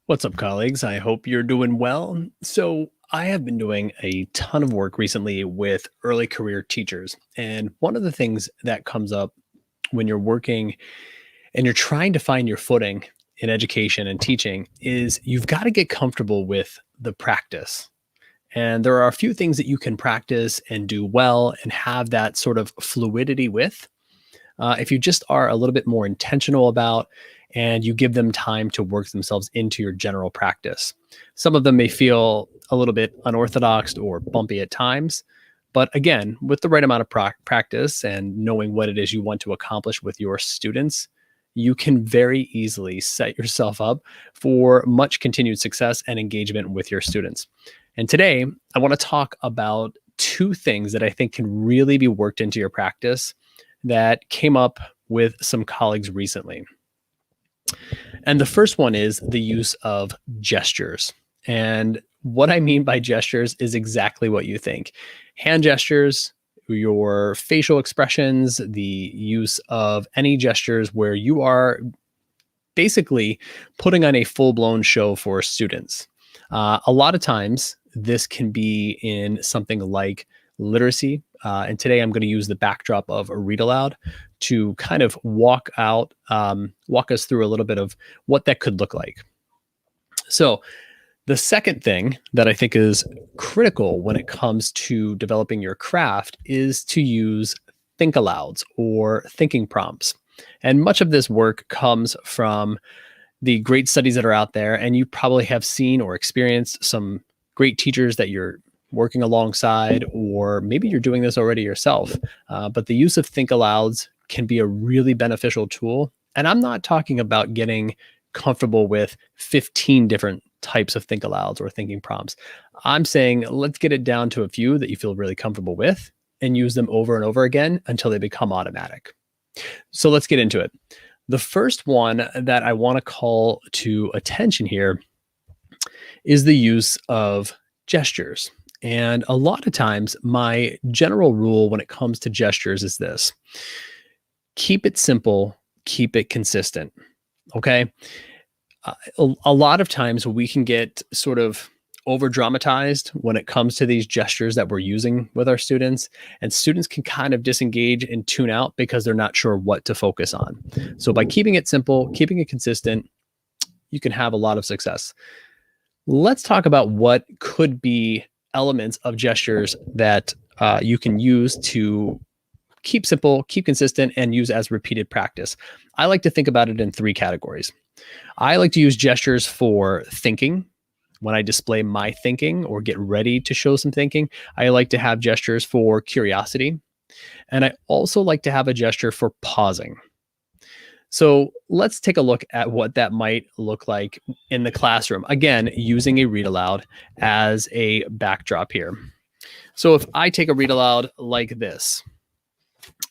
What's up, colleagues? I hope you're doing well. So, I have been doing a ton of work recently with early career teachers. And one of the things that comes up when you're working and you're trying to find your footing in education and teaching is you've got to get comfortable with the practice. And there are a few things that you can practice and do well and have that sort of fluidity with. If you just are a little bit more intentional about and you give them time to work themselves into your general practice. Some of them may feel a little bit unorthodox or bumpy at times. But again, with the right amount of practice and knowing what it is you want to accomplish with your students, you can very easily set yourself up for much continued success and engagement with your students. And today, I want to talk about two things that I think can really be worked into your practice that came up with some colleagues recently. And the first one is the use of gestures. And what I mean by gestures is exactly what you think. Hand gestures, your facial expressions, the use of any gestures where you are basically putting on a full-blown show for students. A lot of times, this can be in something like literacy. And today I'm going to use the backdrop of a read aloud to kind of walk us through a little bit of what that could look like. So the second thing that I think is critical when it comes to developing your craft is to use Think-Alouds or thinking prompts. And much of this work comes from the great studies that are out there. And you probably have seen or experienced some great teachers that you're working alongside, or maybe you're doing this already yourself. But the use of Think-Alouds can be a really beneficial tool. And I'm not talking about getting comfortable with 15 different types of Think-Alouds or thinking prompts. I'm saying let's get it down to a few that you feel really comfortable with and use them over and over again until they become automatic. So let's get into it. The first one that I want to call to attention here is the use of gestures. And a lot of times, my general rule when it comes to gestures is this: keep it simple, keep it consistent. Okay. A lot of times we can get sort of over dramatized when it comes to these gestures that we're using with our students, and students can kind of disengage and tune out because they're not sure what to focus on. So by keeping it simple, keeping it consistent, you can have a lot of success. Let's talk about what could be elements of gestures that you can use to keep simple, keep consistent, and use as repeated practice. I like to think about it in three categories. I like to use gestures for thinking. When I display my thinking or get ready to show some thinking, I like to have gestures for curiosity. And I also like to have a gesture for pausing. So let's take a look at what that might look like in the classroom. Again, using a read aloud as a backdrop here. So if I take a read aloud like this,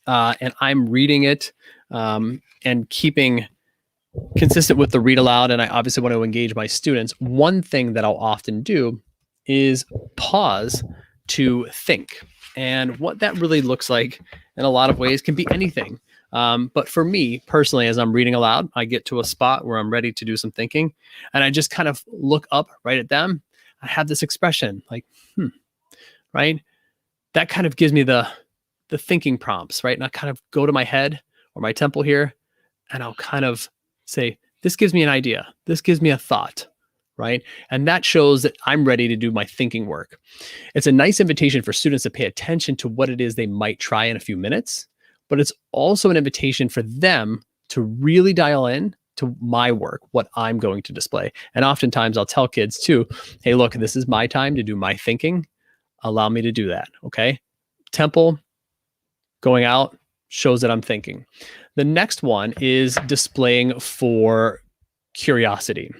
and I'm reading it and keeping consistent with the read aloud, and I obviously want to engage my students, one thing that I'll often do is pause to think. And what that really looks like in a lot of ways can be anything. But for me personally, as I'm reading aloud, I get to a spot where I'm ready to do some thinking, and I just kind of look up right at them. I have this expression like, right? That kind of gives me the thinking prompts, right? And I kind of go to my head or my temple here, and I'll kind of say, this gives me an idea. This gives me a thought, right? And that shows that I'm ready to do my thinking work. It's a nice invitation for students to pay attention to what it is they might try in a few minutes, but it's also an invitation for them to really dial in to my work, what I'm going to display. And oftentimes I'll tell kids too, hey, look, this is my time to do my thinking. Allow me to do that, okay? Temple, going out, shows that I'm thinking. The next one is displaying for curiosity.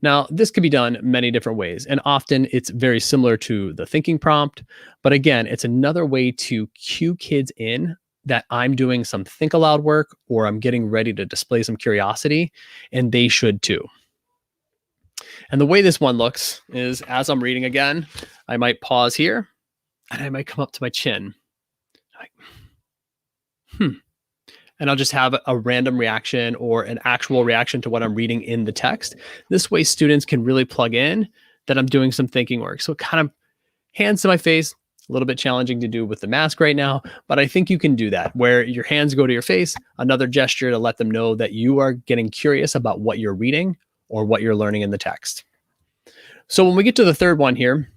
Now, this can be done many different ways, and often it's very similar to the thinking prompt. But again, it's another way to cue kids in that I'm doing some think aloud work, or I'm getting ready to display some curiosity, and they should too. And the way this one looks is, as I'm reading again, I might pause here, and I might come up to my chin. Like, and I'll just have a random reaction or an actual reaction to what I'm reading in the text. This way students can really plug in that I'm doing some thinking work. So kind of hands to my face, a little bit challenging to do with the mask right now, but I think you can do that where your hands go to your face, another gesture to let them know that you are getting curious about what you're reading or what you're learning in the text. So when we get to the third one here,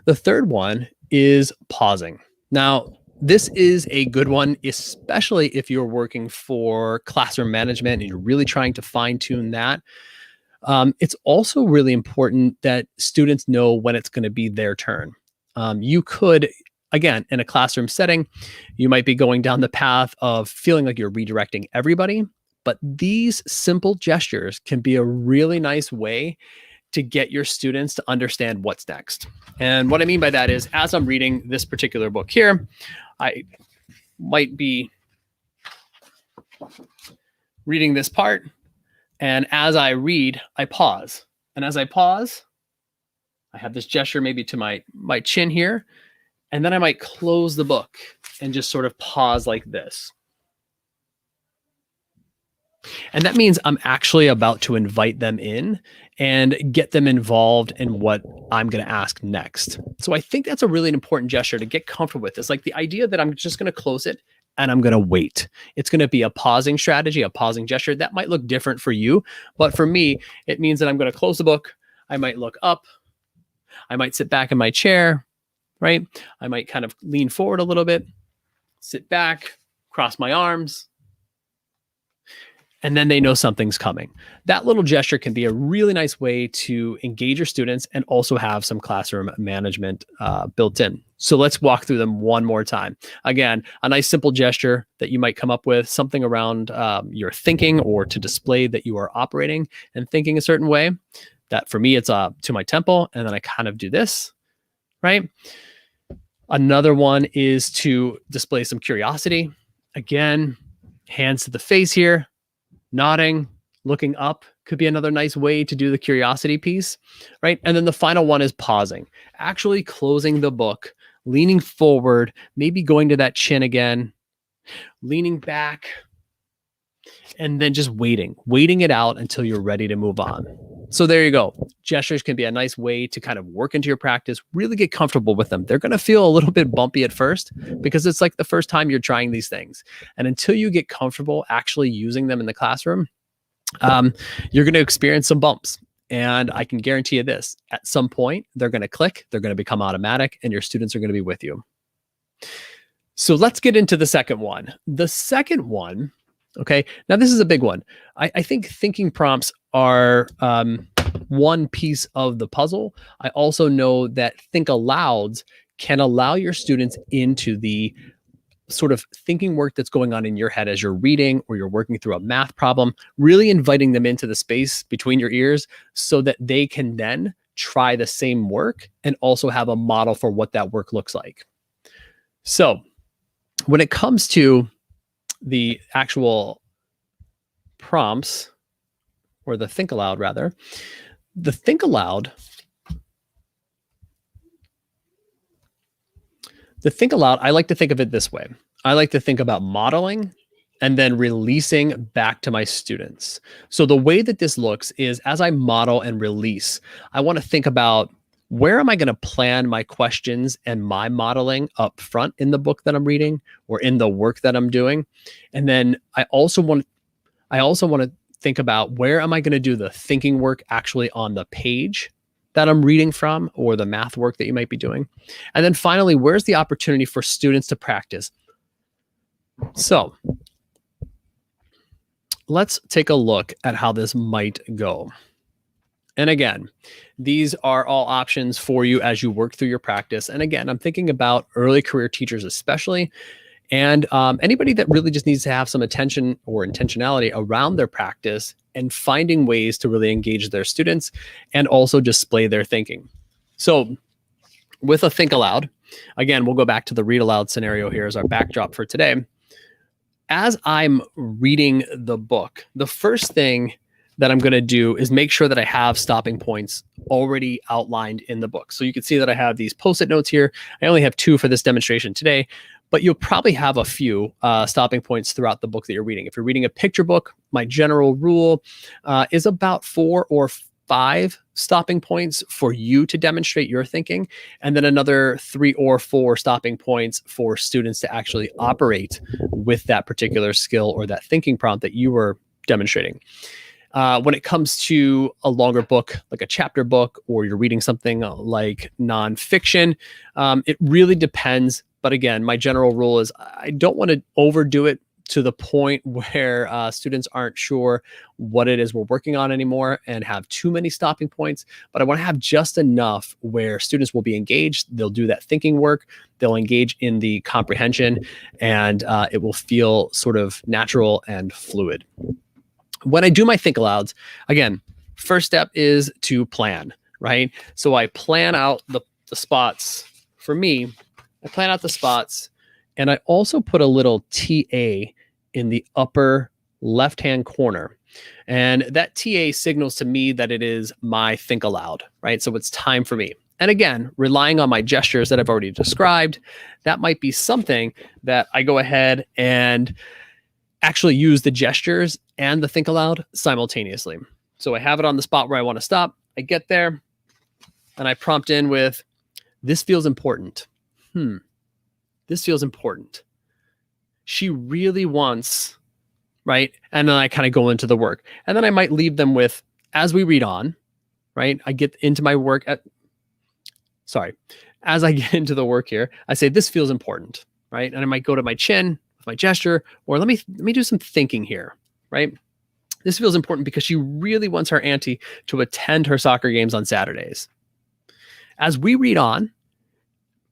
the third one is pausing. Now, this is a good one, especially if you're working for classroom management and you're really trying to fine tune that. It's also really important that students know when it's going to be their turn. You could, again, in a classroom setting, you might be going down the path of feeling like you're redirecting everybody, but these simple gestures can be a really nice way to get your students to understand what's next. And what I mean by that is, as I'm reading this particular book here, I might be reading this part, and as I read, I pause. And as I pause, I have this gesture maybe to my chin here, and then I might close the book and just sort of pause like this. And that means I'm actually about to invite them in and get them involved in what I'm going to ask next. So I think that's a really important gesture to get comfortable with. It's like the idea that I'm just going to close it and I'm going to wait. It's going to be a pausing strategy, a pausing gesture. That might look different for you, but for me, it means that I'm going to close the book. I might look up. I might sit back in my chair, right? I might kind of lean forward a little bit, sit back, cross my arms, and then they know something's coming. That little gesture can be a really nice way to engage your students and also have some classroom management built in. So let's walk through them one more time. Again, a nice simple gesture that you might come up with, something around your thinking or to display that you are operating and thinking a certain way. That for me, it's to my temple, and then I kind of do this, right? Another one is to display some curiosity. Again, hands to the face here. Nodding, looking up could be another nice way to do the curiosity piece, right? And then the final one is pausing, actually closing the book, leaning forward, maybe going to that chin again, leaning back, and then just waiting it out until you're ready to move on. So there you go. Gestures can be a nice way to kind of work into your practice, really get comfortable with them. They're going to feel a little bit bumpy at first because it's like the first time you're trying these things. And until you get comfortable actually using them in the classroom, you're going to experience some bumps. And I can guarantee you this, at some point, they're going to click, they're going to become automatic, and your students are going to be with you. So let's get into the second one. The second one, okay, now this is a big one. I think thinking prompts are one piece of the puzzle. I also know that Think-Alouds can allow your students into the sort of thinking work that's going on in your head as you're reading or you're working through a math problem, really inviting them into the space between your ears so that they can then try the same work and also have a model for what that work looks like. So when it comes to the actual prompts, or the Think-Aloud rather, the Think-Aloud, I like to think of it this way. I like to think about modeling and then releasing back to my students. So the way that this looks is as I model and release, I want to think about where am I going to plan my questions and my modeling up front in the book that I'm reading or in the work that I'm doing. And then I also want to think about where am I going to do the thinking work actually on the page that I'm reading from or the math work that you might be doing. And then finally, where's the opportunity for students to practice? So let's take a look at how this might go. And again, these are all options for you as you work through your practice. And again, I'm thinking about early career teachers especially, and anybody that really just needs to have some attention or intentionality around their practice and finding ways to really engage their students and also display their thinking. So with a Think-Aloud, again, we'll go back to the read aloud scenario here as our backdrop for today. As I'm reading the book, the first thing that I'm going to do is make sure that I have stopping points already outlined in the book. So you can see that I have these Post-it notes here. I only have 2 for this demonstration today, but you'll probably have a few stopping points throughout the book that you're reading. If you're reading a picture book, my general rule is about 4 or 5 stopping points for you to demonstrate your thinking, and then another 3 or 4 stopping points for students to actually operate with that particular skill or that thinking prompt that you were demonstrating. When it comes to a longer book, like a chapter book, or you're reading something like nonfiction, it really depends. But again, my general rule is I don't want to overdo it to the point where students aren't sure what it is we're working on anymore and have too many stopping points. But I want to have just enough where students will be engaged. They'll do that thinking work. They'll engage in the comprehension, and it will feel sort of natural and fluid. When I do my Think-Alouds, again, first step is to plan, right? So I plan out the spots. For me, I plan out the spots, and I also put a little TA in the upper left-hand corner. And that TA signals to me that it is my Think-Aloud, right? So it's time for me. And again, relying on my gestures that I've already described, that might be something that I go ahead and actually use the gestures and the Think-Aloud simultaneously. So I have it on the spot where I want to stop. I get there and I prompt in with, this feels important. This feels important. She really wants, right? And then I kind of go into the work. And then I might leave them with, as we read on, right? I get into my work as I get into the work here, I say, this feels important, right? And I might go to my chin with my gesture, or let me do some thinking here, right? This feels important because she really wants her auntie to attend her soccer games on Saturdays. As we read on,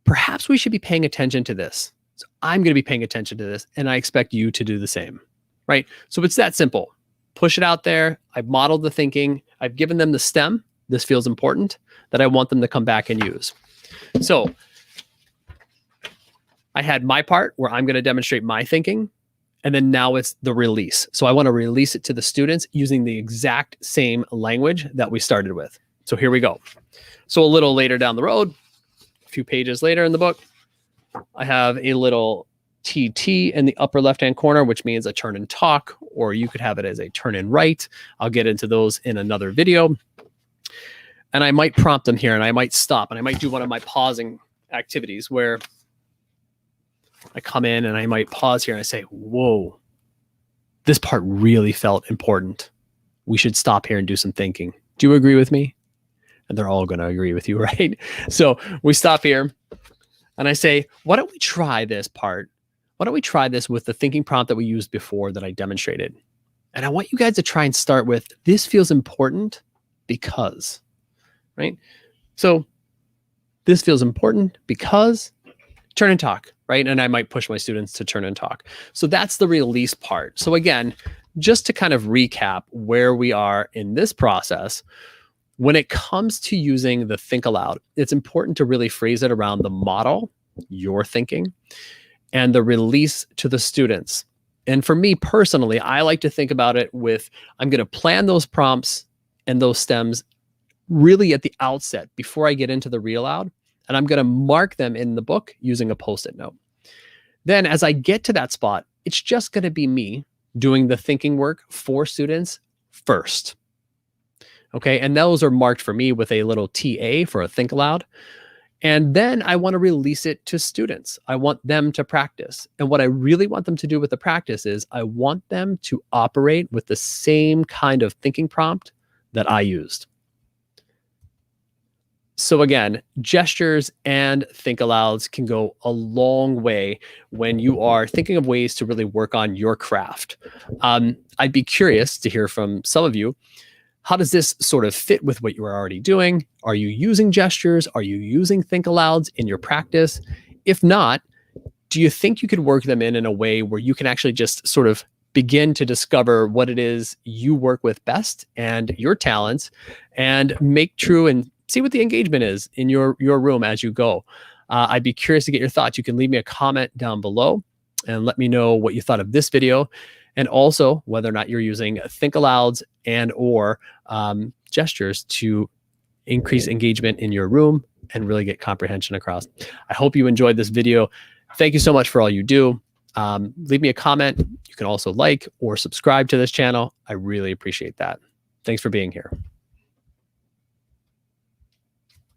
perhaps we should be paying attention to this. So I'm going to be paying attention to this, and I expect you to do the same, right? So it's that simple. Push it out there. I've modeled the thinking. I've given them the stem. This feels important, that I want them to come back and use. So I had my part where I'm going to demonstrate my thinking, and then now it's the release. So I want to release it to the students using the exact same language that we started with. So here we go. So a little later down the road, a few pages later in the book, I have a little TT in the upper left-hand corner, which means a turn and talk, or you could have it as a turn and write. I'll get into those in another video. And I might prompt them here, and I might stop, and I might do one of my pausing activities where I come in and I might pause here and I say, whoa, this part really felt important. We should stop here and do some thinking. Do you agree with me? And they're all going to agree with you, right? So we stop here and I say, why don't we try this part? Why don't we try this with the thinking prompt that we used before that I demonstrated? And I want you guys to try and start with, this feels important because, right? So this feels important because turn and talk, right? And I might push my students to turn and talk. So that's the release part. So again, just to kind of recap where we are in this process, when it comes to using the Think-Aloud, it's important to really phrase it around the model, your thinking, and the release to the students. And for me personally, I like to think about it with, I'm going to plan those prompts and those stems really at the outset before I get into the read aloud, and I'm going to mark them in the book using a Post-it note. Then as I get to that spot, it's just going to be me doing the thinking work for students first. Okay, and those are marked for me with a little TA for a Think-Aloud. And then I want to release it to students. I want them to practice. And what I really want them to do with the practice is I want them to operate with the same kind of thinking prompt that I used. So again, gestures and Think-Alouds can go a long way when you are thinking of ways to really work on your craft. I'd be curious to hear from some of you. How does this sort of fit with what you are already doing? Are you using gestures? Are you using Think-Alouds in your practice? If not, do you think you could work them in a way where you can actually just sort of begin to discover what it is you work with best and your talents, and make true and see what the engagement is in your room as you go? I'd be curious to get your thoughts. You can leave me a comment down below and let me know what you thought of this video, and also whether or not you're using Think-Alouds and or gestures to increase engagement in your room and really get comprehension across. I hope you enjoyed this video. Thank you so much for all you do. Leave me a comment. You can also like or subscribe to this channel. I really appreciate that. Thanks for being here.